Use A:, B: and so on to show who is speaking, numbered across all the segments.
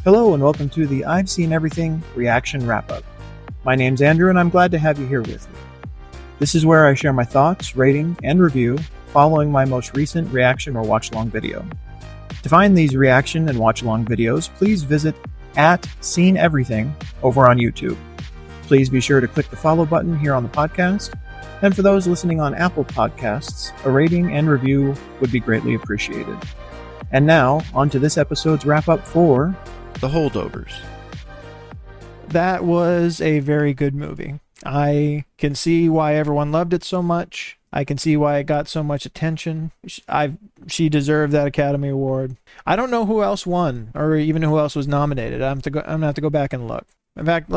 A: Hello and welcome to the I've Seen Everything Reaction Wrap-Up. My name's Andrew and I'm glad to have you here with me. This is where I share my thoughts, rating, and review following my most recent reaction or watch-along video. To find these reaction and watch-along videos, please visit @SeenEverything over on YouTube. Please be sure to click the follow button here on the podcast, and for those listening on Apple Podcasts, a rating and review would be greatly appreciated. And now, on to this episode's wrap-up for
B: The Holdovers.
C: That was a very good movie. I can see why everyone loved it so much. I can see why it got so much attention. She deserved that Academy Award. I don't know who else won, or even who else was nominated. I'm gonna have to go back and look. In fact,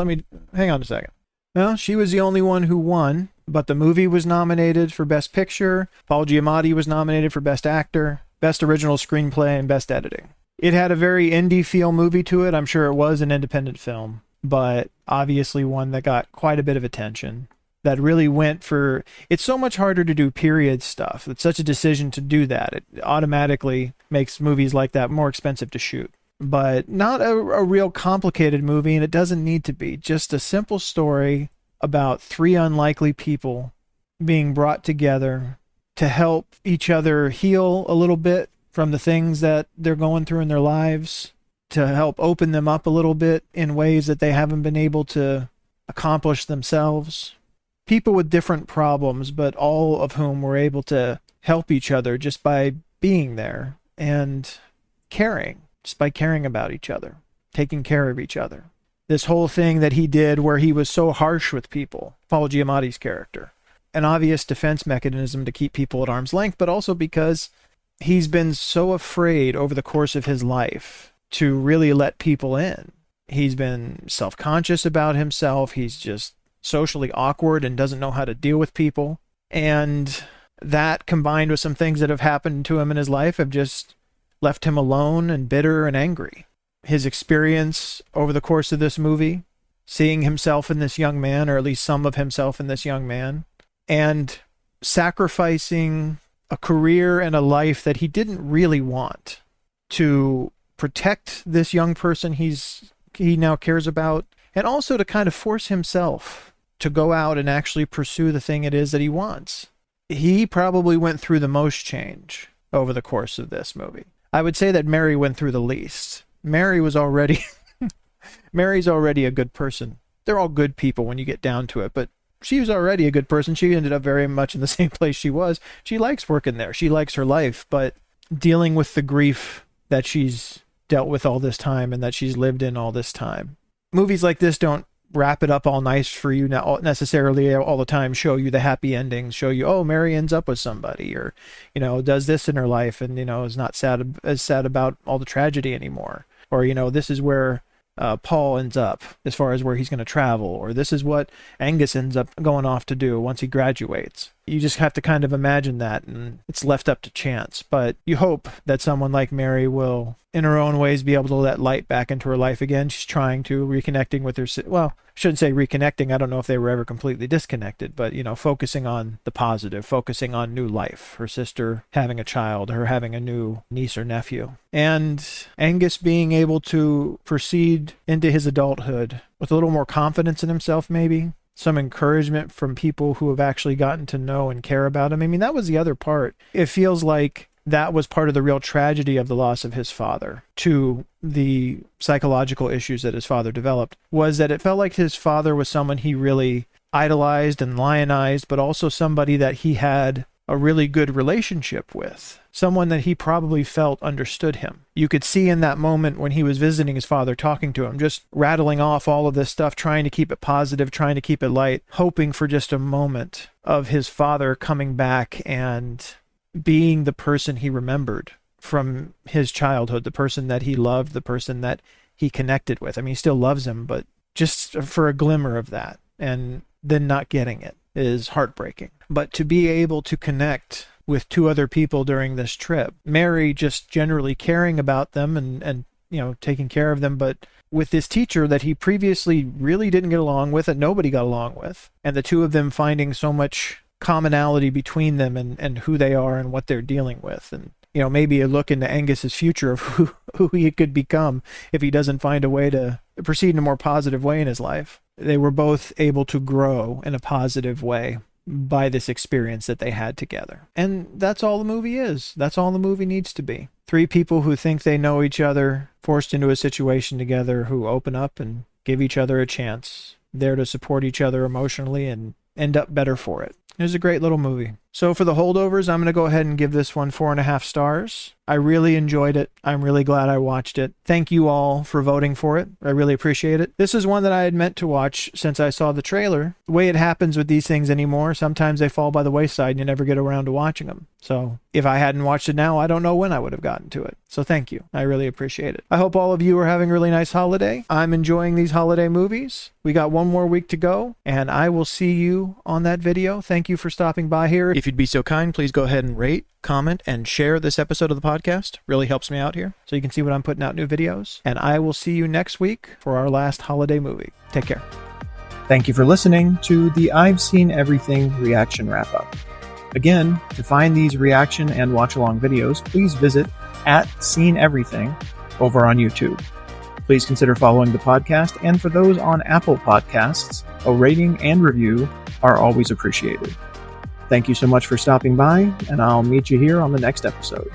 C: hang on a second. Well, she was the only one who won, but the movie was nominated for Best Picture. Paul Giamatti was nominated for Best Actor, Best Original Screenplay, and Best Editing. It had a very indie feel movie to it. I'm sure it was an independent film, but obviously one that got quite a bit of attention. That really went for... It's so much harder to do period stuff. It's such a decision to do that. It automatically makes movies like that more expensive to shoot. But not a real complicated movie, and it doesn't need to be. Just a simple story about three unlikely people being brought together to help each other heal a little bit from the things that they're going through in their lives, to help open them up a little bit in ways that they haven't been able to accomplish themselves. People with different problems, but all of whom were able to help each other just by being there and caring, just by caring about each other, taking care of each other. This whole thing that he did where he was so harsh with people, Paul Giamatti's character, an obvious defense mechanism to keep people at arm's length, but also because he's been so afraid over the course of his life to really let people in. He's been self-conscious about himself. He's just socially awkward and doesn't know how to deal with people. And that, combined with some things that have happened to him in his life, have just left him alone and bitter and angry. His experience over the course of this movie, seeing himself in this young man, or at least some of himself in this young man, and sacrificing a career and a life that he didn't really want to protect this young person he now cares about, and also to kind of force himself to go out and actually pursue the thing it is that he wants. He probably went through the most change over the course of this movie. I would say that Mary went through the least. Mary's already a good person. They're all good people when you get down to it, but she was already a good person. She ended up very much in the same place she was. She likes working there. She likes her life, but dealing with the grief that she's dealt with all this time and that she's lived in all this time. Movies like this don't wrap it up all nice for you, not necessarily all the time show you the happy endings, show you, oh, Mary ends up with somebody, or, does this in her life and, is not as sad about all the tragedy anymore. Or, this is where Paul ends up as far as where he's going to travel, or this is what Angus ends up going off to do once he graduates. You just have to kind of imagine that, and it's left up to chance. But you hope that someone like Mary will, in her own ways, be able to let light back into her life again. She's trying to, reconnecting with her, well, I shouldn't say reconnecting, I don't know if they were ever completely disconnected, but, focusing on the positive, focusing on new life, her sister having a child, her having a new niece or nephew, and Angus being able to proceed into his adulthood with a little more confidence in himself, maybe. Some encouragement from people who have actually gotten to know and care about him. I mean, that was the other part. It feels like that was part of the real tragedy of the loss of his father to the psychological issues that his father developed, was that it felt like his father was someone he really idolized and lionized, but also somebody that he had a really good relationship with, someone that he probably felt understood him. You could see in that moment when he was visiting his father, talking to him, just rattling off all of this stuff, trying to keep it positive, trying to keep it light, hoping for just a moment of his father coming back and being the person he remembered from his childhood, the person that he loved, the person that he connected with. I mean, he still loves him, but just for a glimmer of that, and then not getting it is heartbreaking. But to be able to connect with two other people during this trip, Mary just generally caring about them and taking care of them, but with this teacher that he previously really didn't get along with, that nobody got along with, and the two of them finding so much commonality between them and who they are and what they're dealing with. And maybe a look into Angus's future of who he could become if he doesn't find a way to proceed in a more positive way in his life. They were both able to grow in a positive way by this experience that they had together. And that's all the movie is. That's all the movie needs to be. Three people who think they know each other, forced into a situation together, who open up and give each other a chance, there to support each other emotionally and end up better for it. It was a great little movie. So for The Holdovers, I'm going to go ahead and give this one 4.5 stars. I really enjoyed it. I'm really glad I watched it. Thank you all for voting for it. I really appreciate it. This is one that I had meant to watch since I saw the trailer. The way it happens with these things anymore, sometimes they fall by the wayside and you never get around to watching them. So if I hadn't watched it now, I don't know when I would have gotten to it. So thank you. I really appreciate it. I hope all of you are having a really nice holiday. I'm enjoying these holiday movies. We got one more week to go, and I will see you on that video. Thank you for stopping by here. If you'd be so kind, please go ahead and rate, comment, and share this episode of the podcast. Really helps me out here so you can see when I'm putting out new videos. And I will see you next week for our last holiday movie. Take care.
A: Thank you for listening to the I've Seen Everything reaction wrap-up. Again, to find these reaction and watch-along videos, please visit @SeenEverything over on YouTube. Please consider following the podcast, and for those on Apple Podcasts, a rating and review are always appreciated. Thank you so much for stopping by, and I'll meet you here on the next episode.